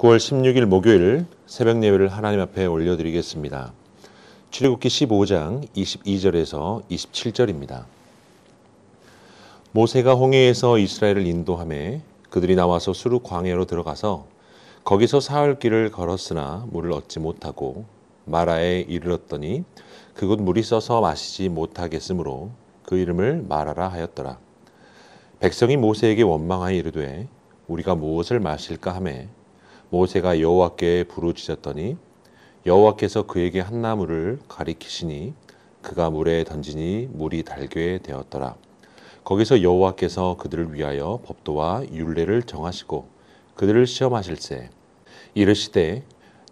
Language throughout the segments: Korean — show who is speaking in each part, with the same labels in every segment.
Speaker 1: 9월 16일 목요일 새벽 예배를 하나님 앞에 올려드리겠습니다. 출애굽기 15장 22절에서 27절입니다. 모세가 홍해에서 이스라엘을 인도하매 그들이 나와서 수르 광야로 들어가서 거기서 사흘 길을 걸었으나 물을 얻지 못하고 마라에 이르렀더니 그곳 물이 써서 마시지 못하겠으므로 그 이름을 마라라 하였더라. 백성이 모세에게 원망하여 이르되 우리가 무엇을 마실까 하매 모세가 여호와께 부르짖었더니 여호와께서 그에게 한 나무를 가리키시니 그가 물에 던지니 물이 달게 되었더라. 거기서 여호와께서 그들을 위하여 법도와 율례를 정하시고 그들을 시험하실세 이르시되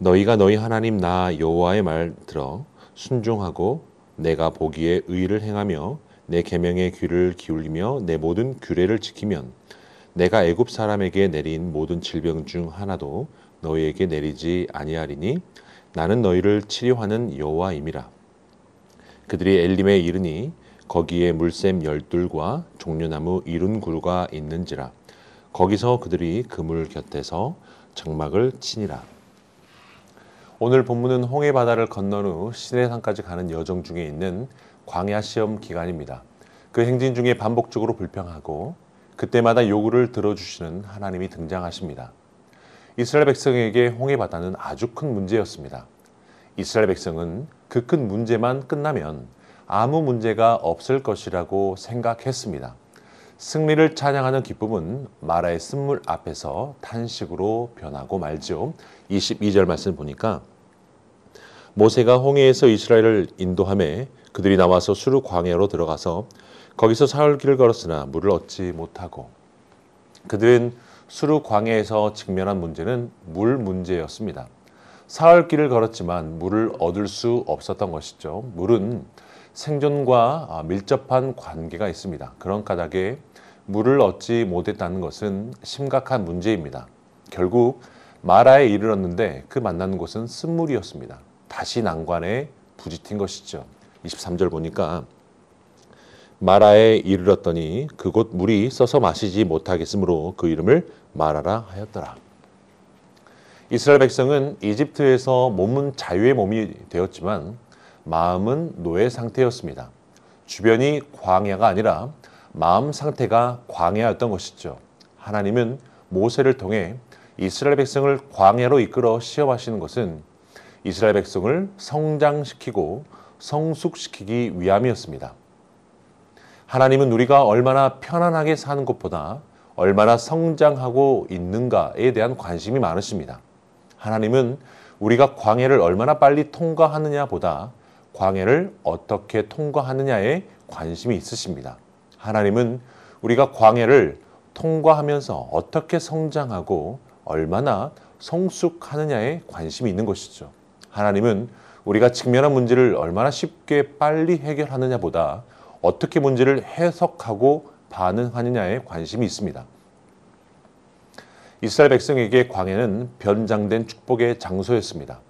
Speaker 1: 너희가 너희 하나님 나 여호와의 말 들어 순종하고 내가 보기에 의를 행하며 내 계명에 귀를 기울이며 내 모든 규례를 지키면 내가 애굽 사람에게 내린 모든 질병 중 하나도 너희에게 내리지 아니하리니 나는 너희를 치료하는 여호와임이라. 그들이 엘림에 이르니 거기에 물샘 12과 종려나무 70그루가 있는지라. 거기서 그들이 그물 곁에서 장막을 치니라. 오늘 본문은 홍해 바다를 건넌 후 시내산까지 가는 여정 중에 있는 광야 시험 기간입니다. 그 행진 중에 반복적으로 불평하고 그때마다 요구를 들어주시는 하나님이 등장하십니다. 이스라엘 백성에게 홍해 바다는 아주 큰 문제였습니다. 이스라엘 백성은 그 큰 문제만 끝나면 아무 문제가 없을 것이라고 생각했습니다. 승리를 찬양하는 기쁨은 마라의 쓴물 앞에서 탄식으로 변하고 말죠. 22절 말씀 보니까 모세가 홍해에서 이스라엘을 인도하매 그들이 나와서 수르 광야로 들어가서 거기서 사흘 길을 걸었으나 물을 얻지 못하고. 그들은 수르 광야에서 직면한 문제는 물 문제였습니다. 사흘 길을 걸었지만 물을 얻을 수 없었던 것이죠. 물은 생존과 밀접한 관계가 있습니다. 그런 까닭에 물을 얻지 못했다는 것은 심각한 문제입니다. 결국 마라에 이르렀는데 그 만나는 곳은 쓴물이었습니다. 다시 난관에 부딪힌 것이죠. 23절 보니까 마라에 이르렀더니 그곳 물이 써서 마시지 못하겠으므로 그 이름을 마라라 하였더라. 이스라엘 백성은 이집트에서 몸은 자유의 몸이 되었지만 마음은 노예 상태였습니다. 주변이 광야가 아니라 마음 상태가 광야였던 것이죠. 하나님은 모세를 통해 이스라엘 백성을 광야로 이끌어 시험하시는 것은 이스라엘 백성을 성장시키고 성숙시키기 위함이었습니다. 하나님은 우리가 얼마나 편안하게 사는 것보다 얼마나 성장하고 있는가에 대한 관심이 많으십니다. 하나님은 우리가 광야를 얼마나 빨리 통과하느냐보다 광야를 어떻게 통과하느냐에 관심이 있으십니다. 하나님은 우리가 광야를 통과하면서 어떻게 성장하고 얼마나 성숙하느냐에 관심이 있는 것이죠. 하나님은 우리가 직면한 문제를 얼마나 쉽게 빨리 해결하느냐보다 어떻게 문제를 해석하고 반응하느냐에 관심이 있습니다. 이스라엘 백성에게 광야는 변장된 축복의 장소였습니다.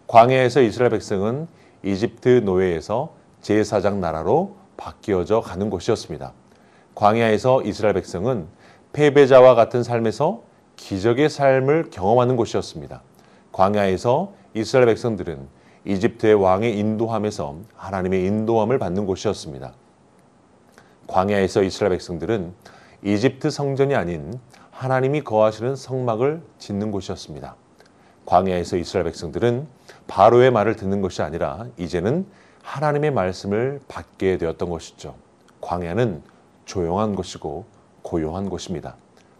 Speaker 1: 광야에서 이스라엘 백성은 이집트 노예에서 제사장 나라로 바뀌어져 가는 곳이었습니다. 광야에서 이스라엘 백성은 패배자와 같은 삶에서 기적의 삶을 경험하는 곳이었습니다. 광야에서 이스라엘 백성들은 이집트의 왕의 인도함에서 하나님의 인도함을 받는 곳이었습니다. 광야에서 이스라엘 백성들은 이집트 성전이 아닌 하나님이 거하시는 성막을 짓는 곳이었습니다. 광야에서 이스라엘 백성들은 바로의 말을 듣는 것이 아니라 이제는 하나님의 말씀을 받게 되었던 것이죠. 광야는 조용한 곳이고 고요한 곳입니다.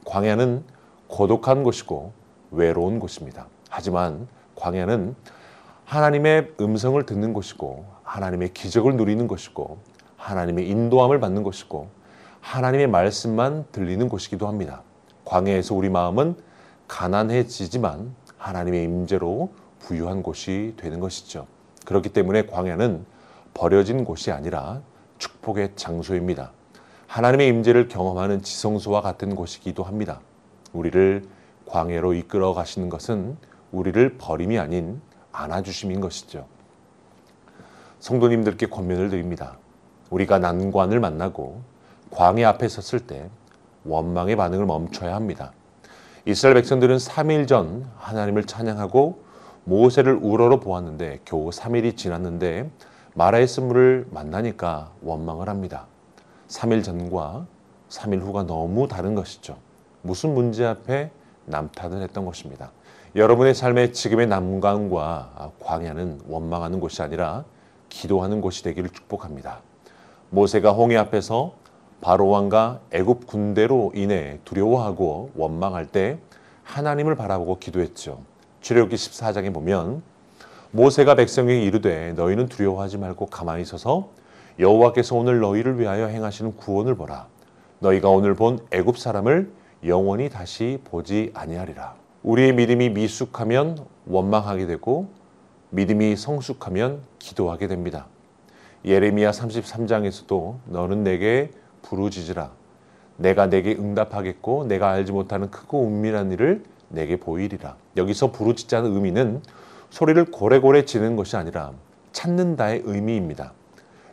Speaker 1: 광야는 고독한 곳이고 외로운 곳입니다. 하지만 광야는 하나님의 음성을 듣는 곳이고 하나님의 기적을 누리는 곳이고 하나님의 인도함을 받는 곳이고 하나님의 말씀만 들리는 곳이기도 합니다. 광야에서 우리 마음은 가난해지지만 하나님의 임재로 부유한 곳이 되는 것이죠. 그렇기 때문에 광야는 버려진 곳이 아니라 축복의 장소입니다. 하나님의 임재를 경험하는 지성소와 같은 곳이기도 합니다. 우리를 광야로 이끌어 가시는 것은 우리를 버림이 아닌 안아주심인 것이죠. 성도님들께 권면을 드립니다. 우리가 난관을 만나고 광야 앞에 섰을 때 원망의 반응을 멈춰야 합니다. 이스라엘 백성들은 3일 전 하나님을 찬양하고 모세를 우러러 보았는데 겨우 3일이 지났는데 마라의 쓴물을 만나니까 원망을 합니다. 3일 전과 3일 후가 너무 다른 것이죠. 무슨 문제 앞에 남탓을 했던 것입니다. 여러분의 삶의 지금의 난관과 광야는 원망하는 곳이 아니라 기도하는 곳이 되기를 축복합니다. 모세가 홍해 앞에서 바로 왕과 애굽 군대로 인해 두려워하고 원망할 때 하나님을 바라보고 기도했죠. 출애굽기 14장에 보면 모세가 백성에게 이르되 너희는 두려워하지 말고 가만히 서서 여호와께서 오늘 너희를 위하여 행하시는 구원을 보라. 너희가 오늘 본 애굽 사람을 영원히 다시 보지 아니하리라. 우리의 믿음이 미숙하면 원망하게 되고 믿음이 성숙하면 기도하게 됩니다. 예레미야 33장에서도 너는 내게 부르짖으라. 내가 내게 응답하겠고 내가 알지 못하는 크고 은밀한 일을 내게 보이리라. 여기서 부르짖자는 의미는 소리를 고래고래 지르는 것이 아니라 찾는다의 의미입니다.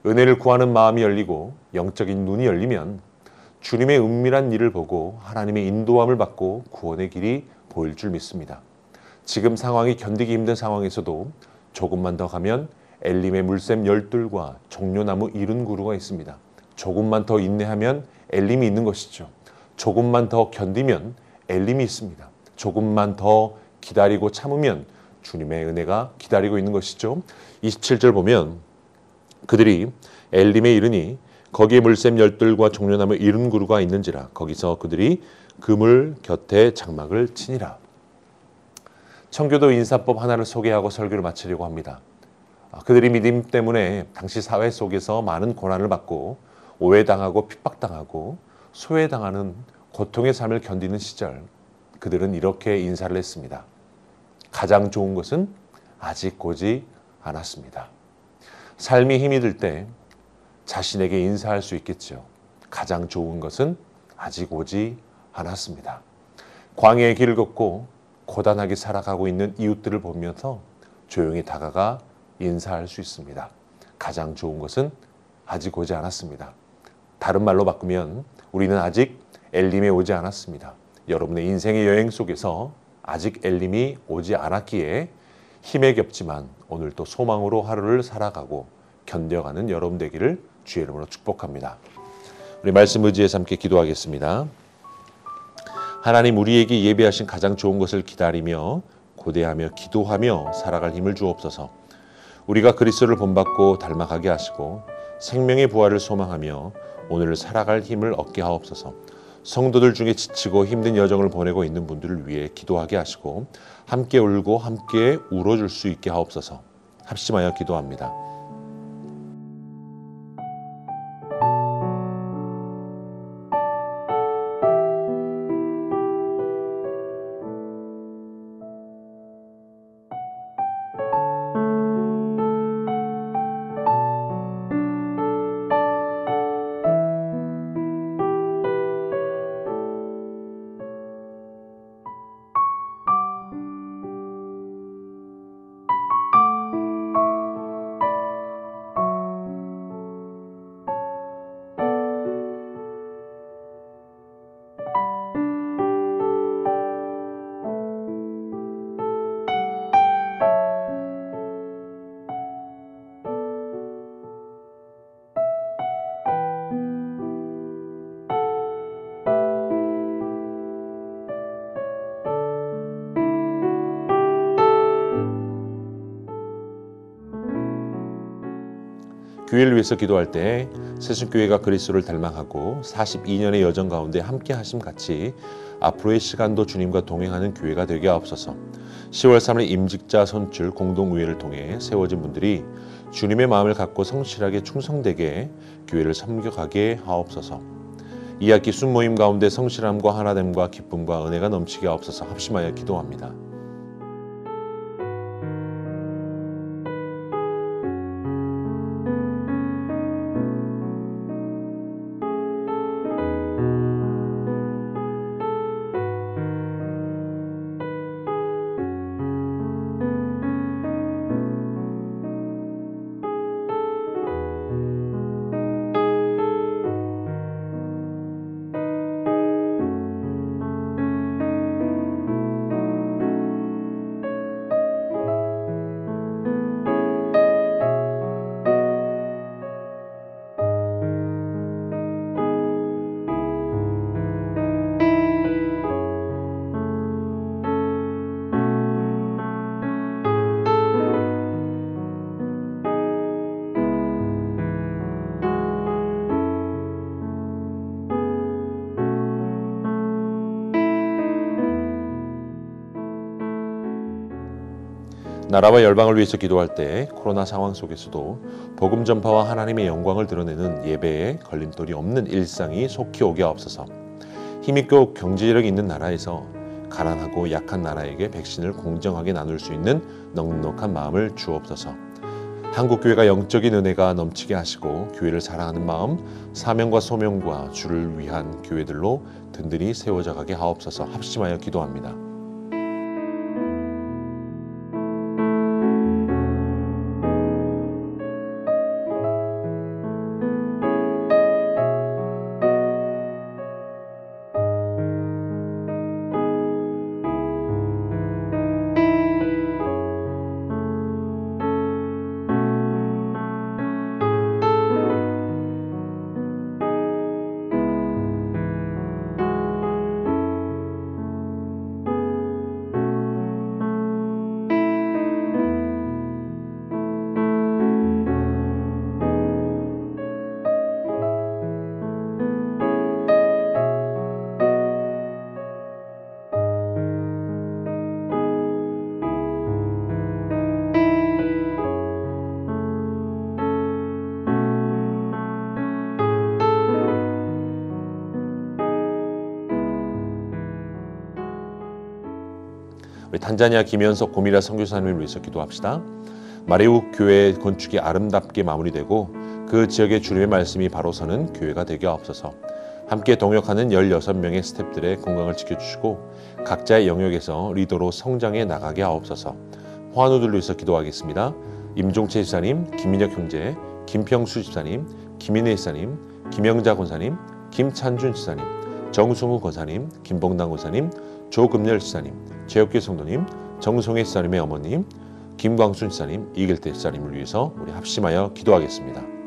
Speaker 1: 은혜를 구하는 마음이 열리고 영적인 눈이 열리면 주님의 은밀한 일을 보고 하나님의 인도함을 받고 구원의 길이 보일 줄 믿습니다. 지금 상황이 견디기 힘든 상황에서도 조금만 더 가면 엘림의 물샘 열둘과 종려나무 이른 구루가 있습니다. 조금만 더 인내하면 엘림이 있는 것이죠. 조금만 더 견디면 엘림이 있습니다. 조금만 더 기다리고 참으면 주님의 은혜가 기다리고 있는 것이죠. 27절 보면 그들이 엘림에 이르니 거기에 물샘 열둘과 종려나무 이른 구루가 있는지라 거기서 그들이 그물 곁에 장막을 치니라. 청교도 인사법 하나를 소개하고 설교를 마치려고 합니다. 그들이 믿음 때문에 당시 사회 속에서 많은 고난을 받고 오해당하고 핍박당하고 소외당하는 고통의 삶을 견디는 시절 그들은 이렇게 인사를 했습니다. 가장 좋은 것은 아직 오지 않았습니다. 삶이 힘이 들 때 자신에게 인사할 수 있겠죠. 가장 좋은 것은 아직 오지 않았습니다. 광야의 길을 걷고 고단하게 살아가고 있는 이웃들을 보면서 조용히 다가가 인사할 수 있습니다. 가장 좋은 것은 아직 오지 않았습니다. 다른 말로 바꾸면 우리는 아직 엘림에 오지 않았습니다. 여러분의 인생의 여행 속에서 아직 엘림이 오지 않았기에 힘에 겹지만 오늘도 소망으로 하루를 살아가고 견뎌가는 여러분 되기를 주의 이름으로 축복합니다. 우리 말씀 의지해서 함께 기도하겠습니다. 하나님 우리에게 예비하신 가장 좋은 것을 기다리며 고대하며 기도하며 살아갈 힘을 주옵소서. 우리가 그리스도를 본받고 닮아가게 하시고 생명의 부활을 소망하며 오늘을 살아갈 힘을 얻게 하옵소서. 성도들 중에 지치고 힘든 여정을 보내고 있는 분들을 위해 기도하게 하시고 함께 울고 함께 울어줄 수 있게 하옵소서. 합심하여 기도합니다. 교회를 위해서 기도할 때 세순교회가 그리스도를 닮아가고 42년의 여정 가운데 함께 하심 같이 앞으로의 시간도 주님과 동행하는 교회가 되게 하옵소서. 10월 3일 임직자 선출 공동의회를 통해 세워진 분들이 주님의 마음을 갖고 성실하게 충성되게 교회를 섬겨가게 하옵소서. 이 학기 순모임 가운데 성실함과 하나됨과 기쁨과 은혜가 넘치게 하옵소서. 합심하여 기도합니다. 나라와 열방을 위해서 기도할 때 코로나 상황 속에서도 복음 전파와 하나님의 영광을 드러내는 예배에 걸림돌이 없는 일상이 속히 오게 하옵소서. 힘있고 경제력 있는 나라에서 가난하고 약한 나라에게 백신을 공정하게 나눌 수 있는 넉넉한 마음을 주옵소서. 한국교회가 영적인 은혜가 넘치게 하시고 교회를 사랑하는 마음, 사명과 소명과 주를 위한 교회들로 든든히 세워져 가게 하옵소서. 합심하여 기도합니다. 우리 탄자니아 김현석 고미라 선교사님을 위해서 기도합시다. 마리우 교회 건축이 아름답게 마무리되고 그 지역의 주님의 말씀이 바로 서는 교회가 되게 하옵소서. 함께 동역하는 16명의 스태프들의 건강을 지켜주시고 각자의 영역에서 리더로 성장해 나가게 하옵소서. 호환우들을 위해서 기도하겠습니다. 임종채 집사님, 김민혁 형제, 김평수 집사님, 김인혜 집사님, 김영자 권사님, 김찬준 집사님, 정승우 권사님, 김봉당 권사님, 조금열 집사님, 최혁기 성도님, 정성혜 집사님의 어머님, 김광순 집사님, 이길태 집사님을 위해서 우리 합심하여 기도하겠습니다.